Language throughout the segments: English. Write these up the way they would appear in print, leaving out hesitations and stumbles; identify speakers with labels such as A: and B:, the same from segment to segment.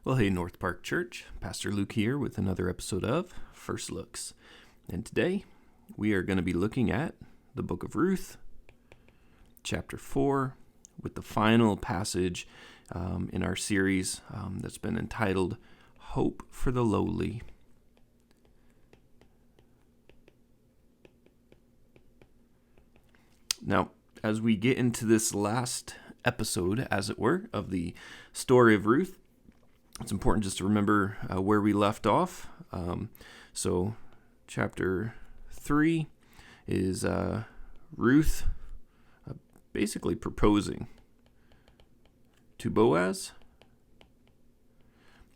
A: Well, hey, North Park Church, Pastor Luke here with another episode of First Looks. And today we are going to be looking at the book of Ruth, chapter 4, with the final passage in our series that's been entitled Hope for the Lowly. Now, as we get into this last episode, as it were, of the story of Ruth, it's important just to remember where we left off. So chapter 3 is Ruth basically proposing to Boaz.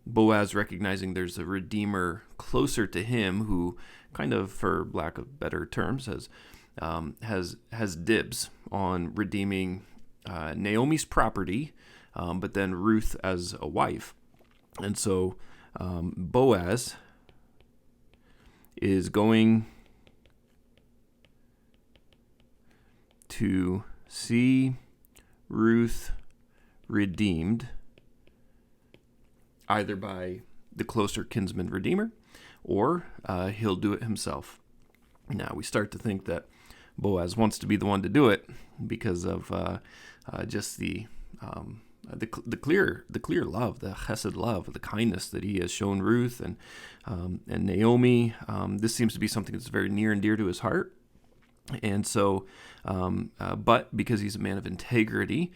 A: Boaz recognizing there's a redeemer closer to him who kind of, for lack of better terms, has dibs on redeeming Naomi's property, but then Ruth as a wife. And so Boaz is going to see Ruth redeemed either by the closer kinsman redeemer or he'll do it himself. Now we start to think that Boaz wants to be the one to do it because of just the clear love, the chesed love, the kindness that he has shown Ruth and Naomi. This seems to be something that's very near and dear to his heart. And so, but because he's a man of integrity,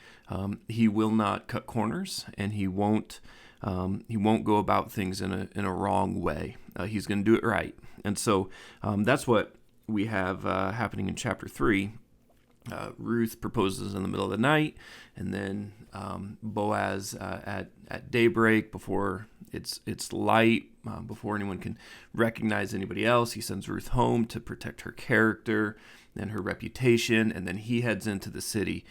A: he will not cut corners, and he won't go about things in a wrong way. He's going to do it right. And so that's what we have happening in chapter 3. Ruth proposes in the middle of the night, and then Boaz at daybreak, before it's light, before anyone can recognize anybody else, he sends Ruth home to protect her character and her reputation, and then he heads into the city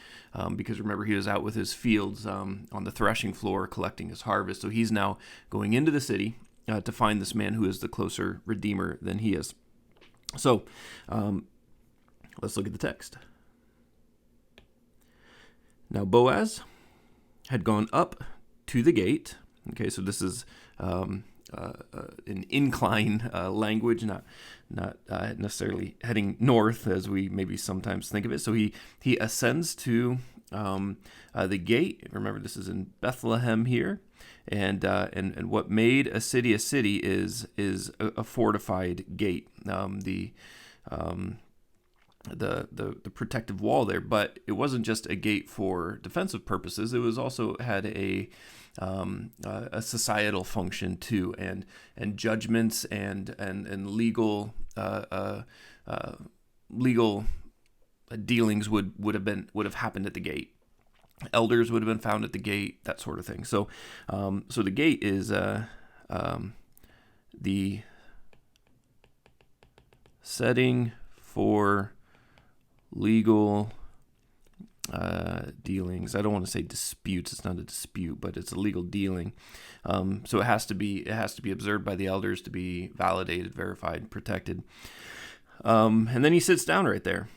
A: because remember, he was out with his fields on the threshing floor collecting his harvest. So he's now going into the city to find this man who is the closer redeemer than he is. So let's look at the text. Now Boaz had gone up to the gate. Okay, so this is an incline language, not necessarily heading north as we maybe sometimes think of it. So he ascends to the gate. Remember, this is in Bethlehem here, and what made a city is a fortified gate. The protective wall there, but it wasn't just a gate for defensive purposes. It was also had a societal function too, and judgments and legal legal dealings would have happened at the gate. Elders would have been found at the gate, that sort of thing. So the gate is the setting for legal dealings. I don't want to say disputes. It's not a dispute, but it's a legal dealing. So it has to be observed by the elders to be validated, verified, protected. And then he sits down right there,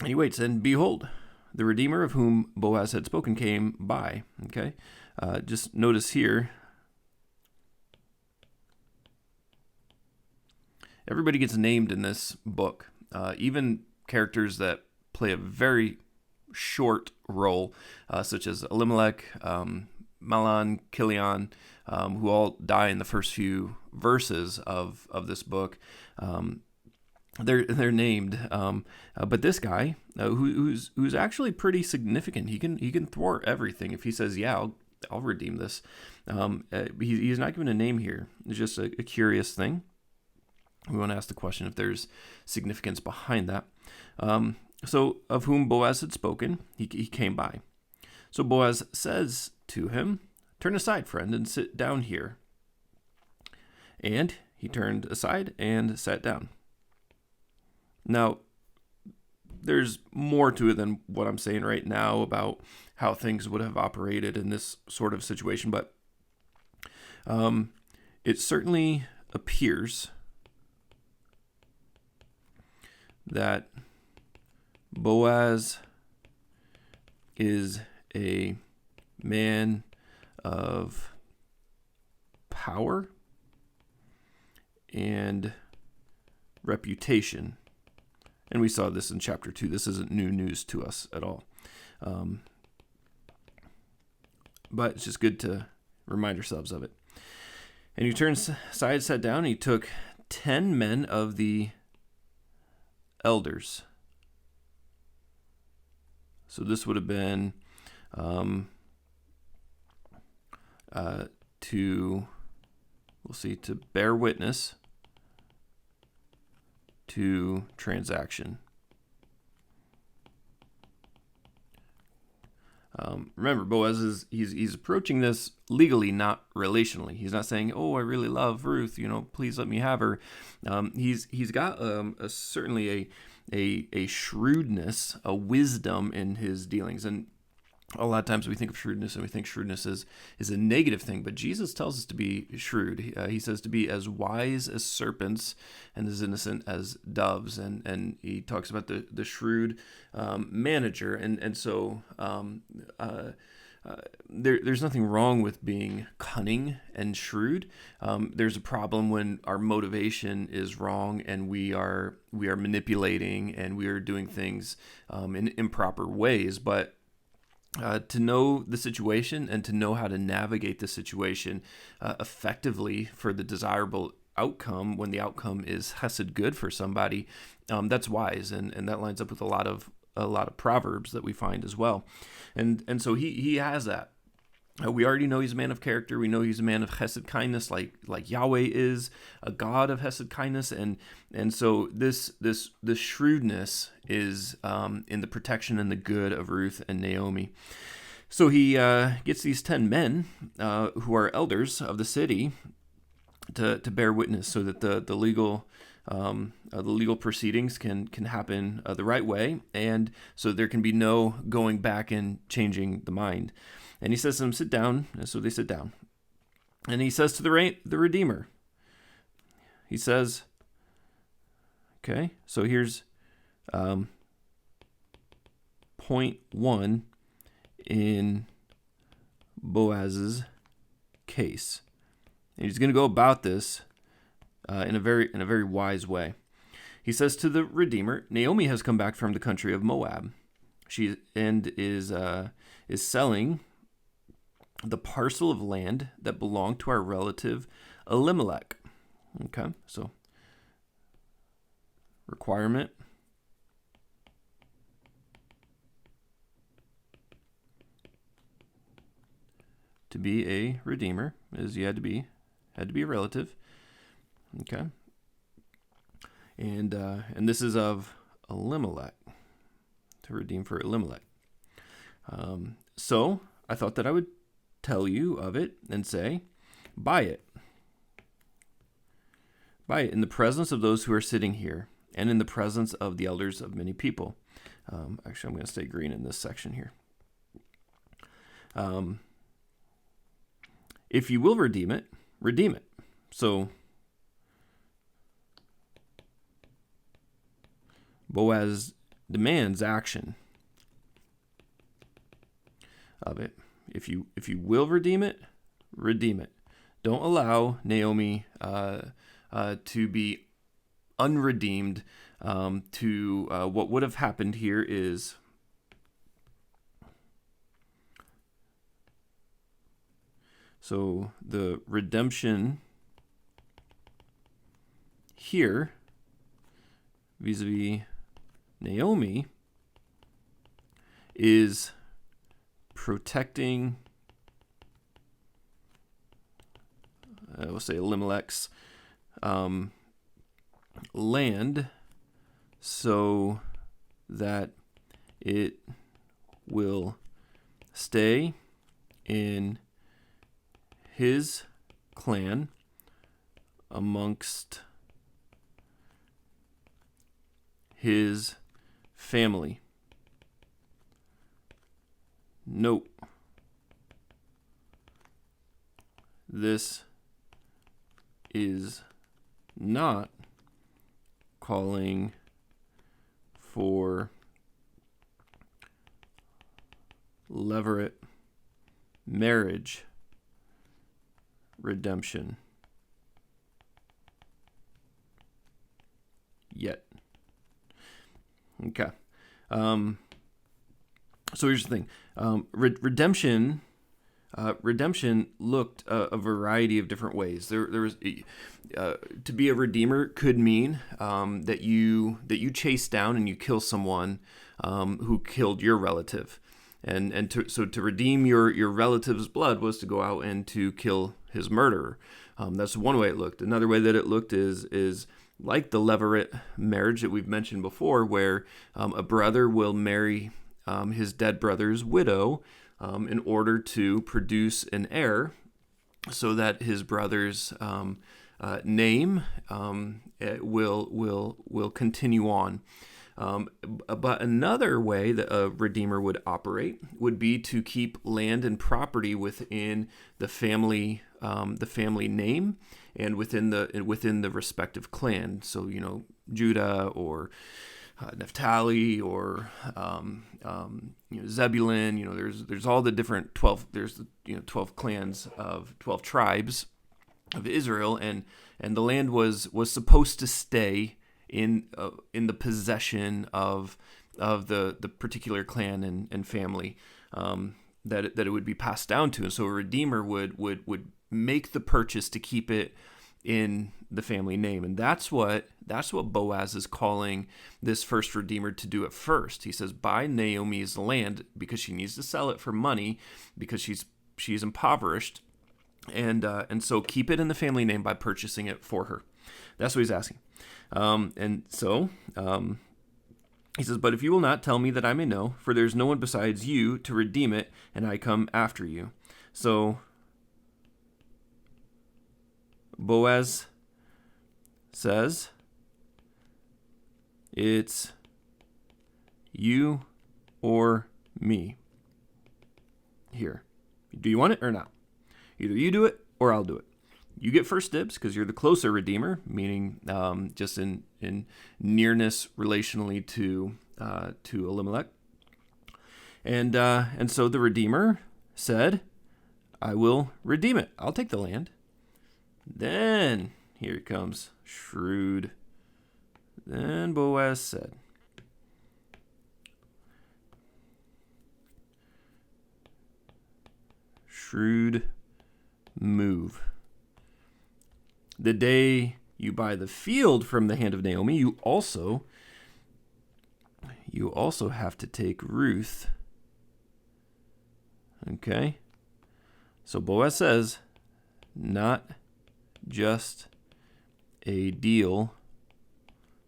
A: and he waits. And behold, the Redeemer of whom Boaz had spoken came by. Okay, just notice here. Everybody gets named in this book, even characters that play a very short role, such as Elimelech, Mahlon, Chilion, who all die in the first few verses of this book. They're named, but this guy, who's actually pretty significant, he can thwart everything. If he says, "Yeah, I'll redeem this," he's not given a name here. It's just a curious thing. We want to ask the question if there's significance behind that. So of whom Boaz had spoken, he came by. So Boaz says to him, "Turn aside, friend, and sit down here." And he turned aside and sat down. Now, there's more to it than what I'm saying right now about how things would have operated in this sort of situation, but it certainly appears that Boaz is a man of power and reputation. And we saw this in chapter 2. This isn't new news to us at all. But it's just good to remind ourselves of it. And he turned aside, sat down, and he took 10 men of the elders. So this would have been to bear witness to transaction. Remember, Boaz he's approaching this legally, not relationally. He's not saying, "Oh, I really love Ruth. Please let me have her." He's got certainly a shrewdness, a wisdom in his dealings. And a lot of times we think of shrewdness and we think shrewdness is a negative thing, but Jesus tells us to be shrewd. He says to be as wise as serpents and as innocent as doves. And he talks about the shrewd manager. And so there's nothing wrong with being cunning and shrewd. There's a problem when our motivation is wrong and we are manipulating and we are doing things in improper ways. But to know the situation and to know how to navigate the situation effectively for the desirable outcome, when the outcome is hesed good for somebody, that's wise, and that lines up with a lot of proverbs that we find as well, and so he has that. We already know he's a man of character. We know he's a man of hesed kindness, like Yahweh is a God of hesed kindness, and so this shrewdness is in the protection and the good of Ruth and Naomi. So he gets these 10 men who are elders of the city to bear witness, so that the legal proceedings can happen the right way, and so there can be no going back and changing the mind. And he says to them, "Sit down." And so they sit down. And he says to the Redeemer, he says, okay, so here's point 1 in Boaz's case. And he's going to go about this in a very wise way. He says to the Redeemer, "Naomi has come back from the country of Moab. She is selling the parcel of land that belonged to our relative Elimelech." Okay, so requirement to be a redeemer is you had to be a relative. Okay, and this is of Elimelech, to redeem for Elimelech. So I thought that I would tell you of it and say, buy it. Buy it in the presence of those who are sitting here and in the presence of the elders of many people. Actually, I'm going to stay green in this section here. If you will redeem it, redeem it. So Boaz demands action of it. If you will redeem it, redeem it. Don't allow Naomi to be unredeemed. What would have happened here is so the redemption here vis-a-vis Naomi is protecting, we'll say Elimelech's land, so that it will stay in his clan amongst his family. Nope. This is not calling for levirate marriage redemption yet. Okay. So here's the thing. Redemption looked a variety of different ways. There was to be a redeemer could mean that you chase down and you kill someone who killed your relative, and to redeem your relative's blood was to go out and to kill his murderer. That's one way it looked. Another way that it looked is like the Levirate marriage that we've mentioned before, where a brother will marry his dead brother's widow in order to produce an heir, so that his brother's name will continue on. But another way that a redeemer would operate would be to keep land and property within the family name and within the respective clan. So Judah or Naphtali or Zebulun. There's all the different 12. There's 12 clans of 12 tribes of Israel, and the land was supposed to stay in the possession of the particular clan and family that it would be passed down to. And so a redeemer would make the purchase to keep it in the family name. And that's what Boaz is calling this first redeemer to do at first. He says, buy Naomi's land because she needs to sell it for money because she's impoverished. And so keep it in the family name by purchasing it for her. That's what he's asking. And so he says, but if you will not tell me that I may know, for there's no one besides you to redeem it, and I come after you. So Boaz says, it's you or me here. Do you want it or not? Either you do it or I'll do it. You get first dibs because you're the closer redeemer, meaning just in nearness relationally to Elimelech. And so the redeemer said, I will redeem it. I'll take the land. Then, here it comes, shrewd. Then Boaz said, shrewd move. The day you buy the field from the hand of Naomi, you also have to take Ruth. Okay? So Boaz says, not just a deal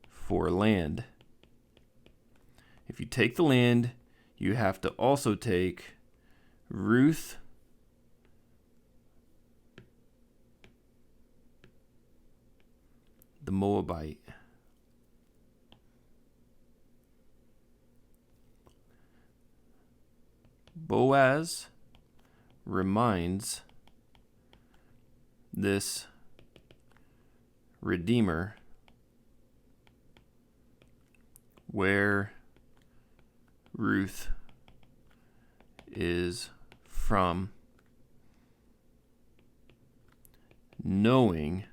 A: for land. If you take the land, you have to also take Ruth, the Moabite. Boaz reminds this redeemer where Ruth is from, knowing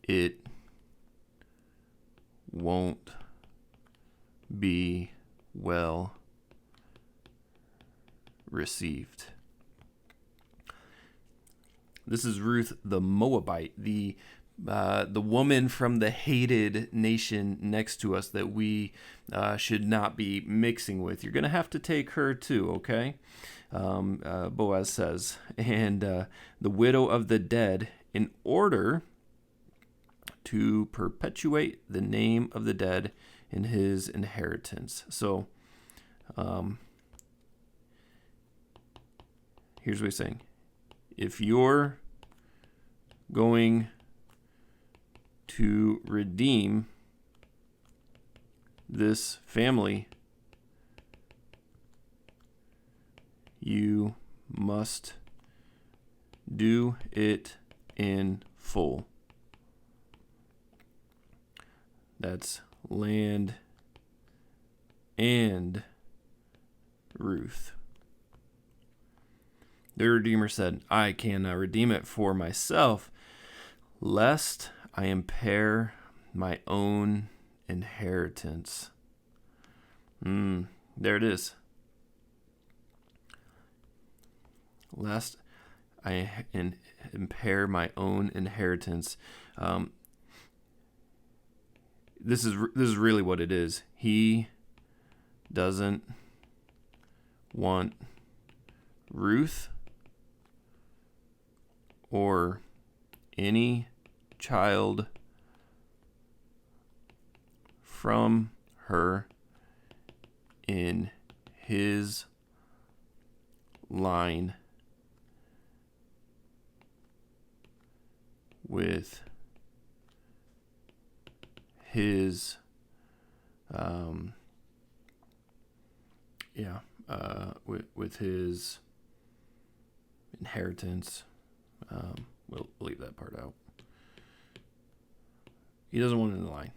A: it won't be well received. This is Ruth the Moabite, the woman from the hated nation next to us that we should not be mixing with. You're going to have to take her too, okay? Boaz says, and the widow of the dead, in order to perpetuate the name of the dead in his inheritance. So, here's what he's saying. If you're going to redeem this family, you must do it in full. That's land and Ruth. The Redeemer said, I cannot redeem it for myself, lest I impair my own inheritance. There it is. Lest I impair my own inheritance. This is really what it is. He doesn't want Ruth or any child from her in his line with his with his inheritance. We'll leave that part out. He doesn't want it in the line.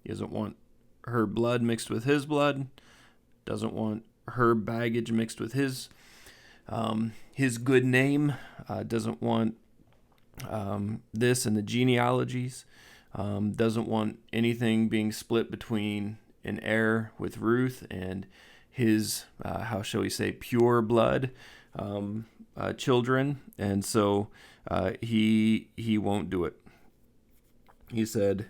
A: He doesn't want her blood mixed with his blood. Doesn't want her baggage mixed with his good name. Doesn't want this and the genealogies. Doesn't want anything being split between an heir with Ruth and his, how shall we say, pure blood children. And so he won't do it. He said,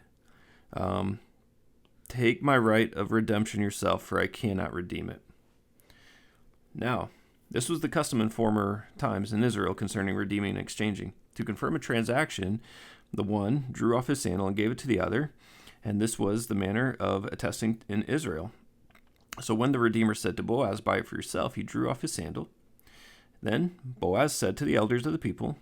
A: take my right of redemption yourself, for I cannot redeem it. Now, this was the custom in former times in Israel concerning redeeming and exchanging. To confirm a transaction, the one drew off his sandal and gave it to the other, and this was the manner of attesting in Israel. So when the Redeemer said to Boaz, buy it for yourself, he drew off his sandal. Then Boaz said to the elders of the people,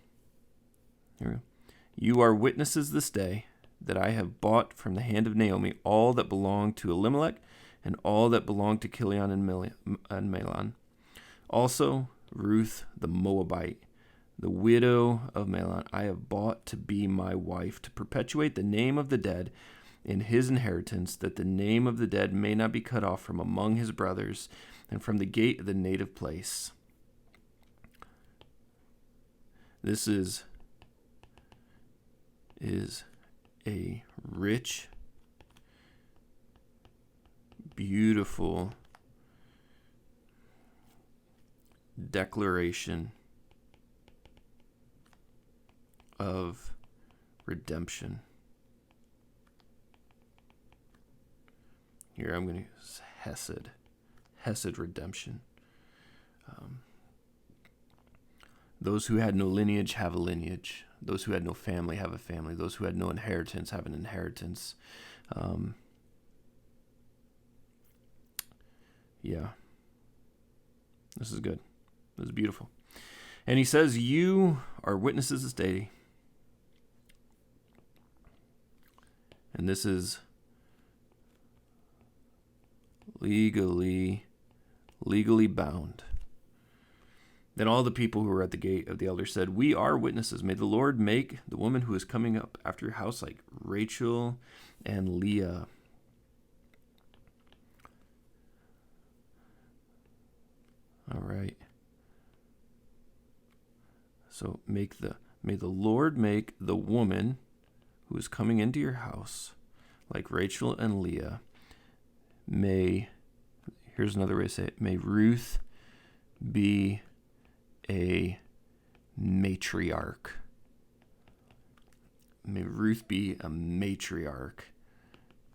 A: you are witnesses this day that I have bought from the hand of Naomi all that belonged to Elimelech and all that belonged to Chilion and Mahlon. Also Ruth the Moabite, the widow of Mahlon, I have bought to be my wife, to perpetuate the name of the dead in his inheritance, that the name of the dead may not be cut off from among his brothers and from the gate of the native place. This is a rich, beautiful declaration of redemption. Here I'm going to use Hesed redemption. Those who had no lineage have a lineage. Those who had no family have a family. Those who had no inheritance have an inheritance. This is good. This is beautiful. And he says, you are witnesses this day. And this is legally bound. Then all the people who were at the gate of the elders said, we are witnesses. May the Lord make the woman who is coming up after your house like Rachel and Leah. All right. So may the Lord make the woman who is coming into your house like Rachel and Leah. Here's another way to say it. May Ruth be a matriarch. May Ruth be a matriarch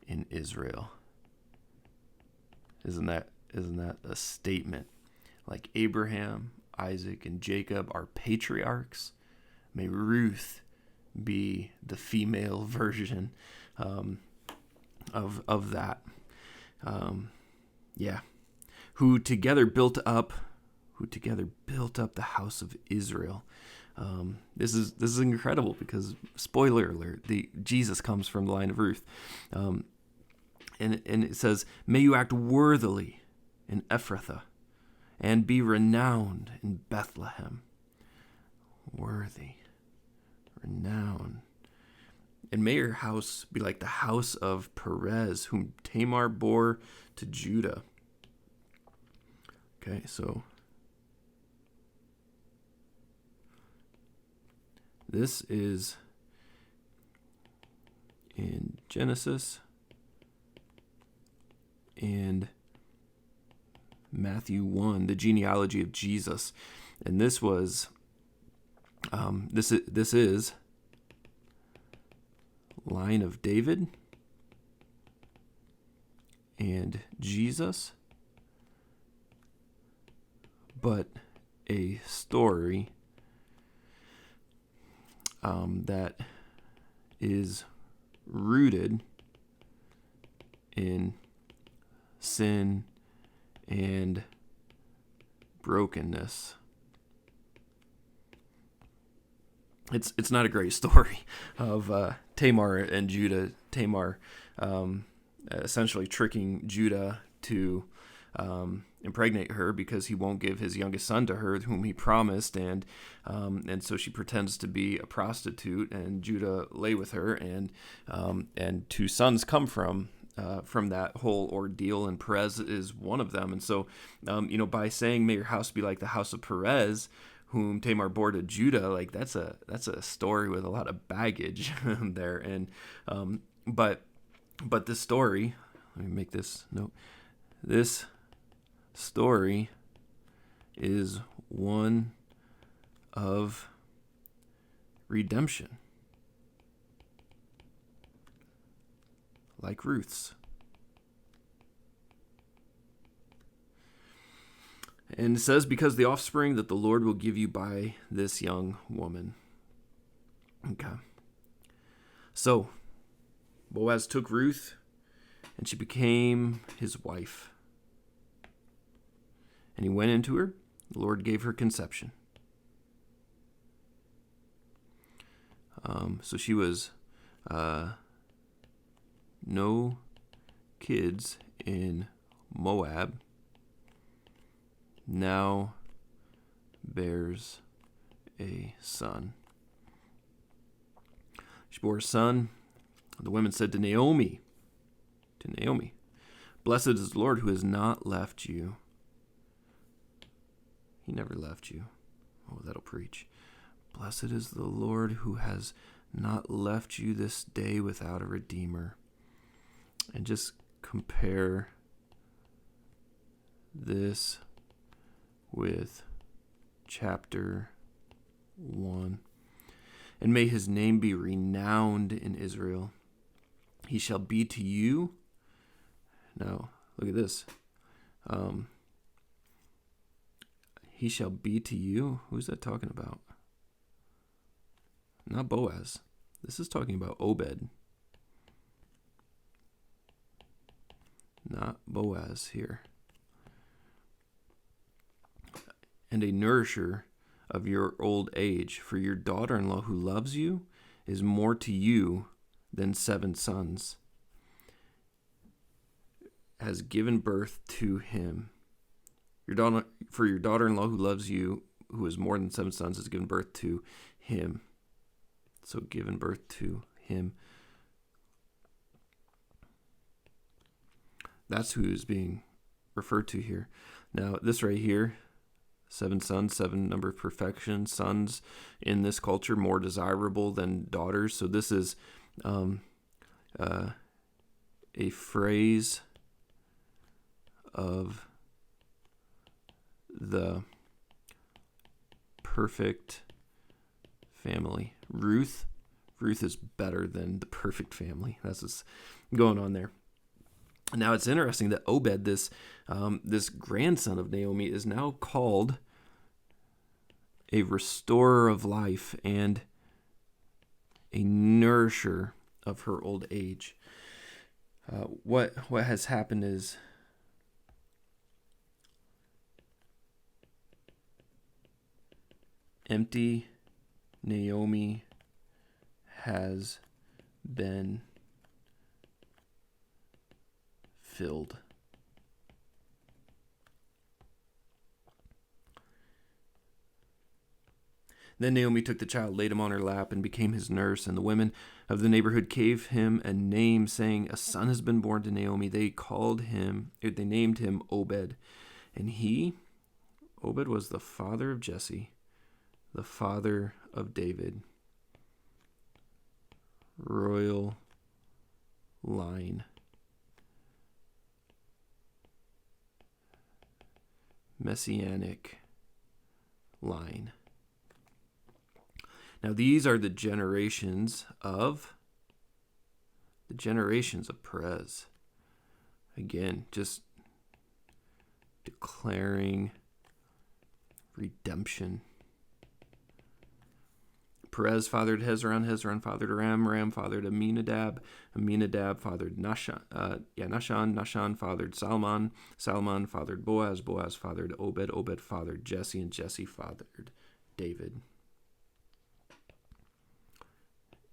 A: in Israel. Isn't that a statement? Like Abraham, Isaac, and Jacob are patriarchs. May Ruth be the female version of that. Who together built up the house of Israel. This is incredible because, spoiler alert, Jesus comes from the line of Ruth. And it says, may you act worthily in Ephrathah and be renowned in Bethlehem. Worthy, renowned. And may your house be like the house of Perez, whom Tamar bore to Judah. Okay, so This is in Genesis and Matthew 1, the genealogy of Jesus. And this was, this is line of David and Jesus, but a story that is rooted in sin and brokenness. It's not a great story of Tamar and Judah. Tamar essentially tricking Judah to impregnate her because he won't give his youngest son to her, whom he promised, and so she pretends to be a prostitute, and Judah lay with her, and 2 sons come from that whole ordeal, and Perez is one of them. And so, by saying, "May your house be like the house of Perez, whom Tamar bore to Judah," like that's a story with a lot of baggage there. And but this story, let me make this note. This story is one of redemption, like Ruth's. And it says, because the offspring that the Lord will give you by this young woman. Okay. So, Boaz took Ruth, and she became his wife. And he went into her. The Lord gave her conception. So she was no kids in Moab. Now bears a son. She bore a son. The women said to Naomi, "Blessed is the Lord who has not left you." He never left you. Oh, that'll preach. Blessed is the Lord who has not left you this day without a redeemer. And just compare this with chapter 1. And may his name be renowned in Israel. He shall be to you. Now, look at this. He shall be to you. Who's that talking about? Not Boaz. This is talking about Obed. Not Boaz here. And a nourisher of your old age, for your daughter-in-law who loves you is more to you than 7 sons, has given birth to him. For your daughter-in-law who loves you, who is more than 7 sons, has given birth to him. So given birth to him. That's who is being referred to here. Now, this right here, 7 sons, 7 number of perfection. Sons in this culture more desirable than daughters. So this is a phrase of the perfect family. Ruth is better than the perfect family. That's what's going on there. Now it's interesting that Obed, this grandson of Naomi, is now called a restorer of life and a nourisher of her old age. What has happened is empty Naomi has been filled. Then Naomi took the child, laid him on her lap, and became his nurse. And the women of the neighborhood gave him a name, saying, "A son has been born to Naomi." They named him Obed. And Obed was the father of Jesse, the father of David. royal line. Messianic line. Now these are the generations of Perez. Again, just declaring redemption. Perez fathered Hezron, Hezron fathered Ram, Ram fathered Aminadab, Aminadab fathered Nahshon, Nahshon fathered Salmon, Salmon fathered Boaz, Boaz fathered Obed, Obed fathered Jesse, and Jesse fathered David.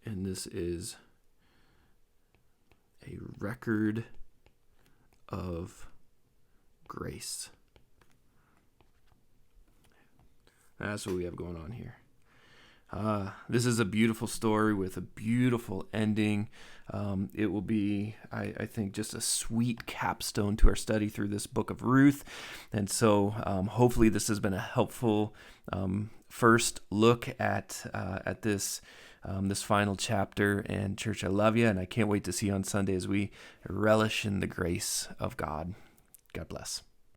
A: And this is a record of grace. That's what we have going on here. This is a beautiful story with a beautiful ending. It will be, I think, just a sweet capstone to our study through this book of Ruth. And so hopefully this has been a helpful first look at this final chapter. And church, I love you, and I can't wait to see you on Sunday as we relish in the grace of God. God bless.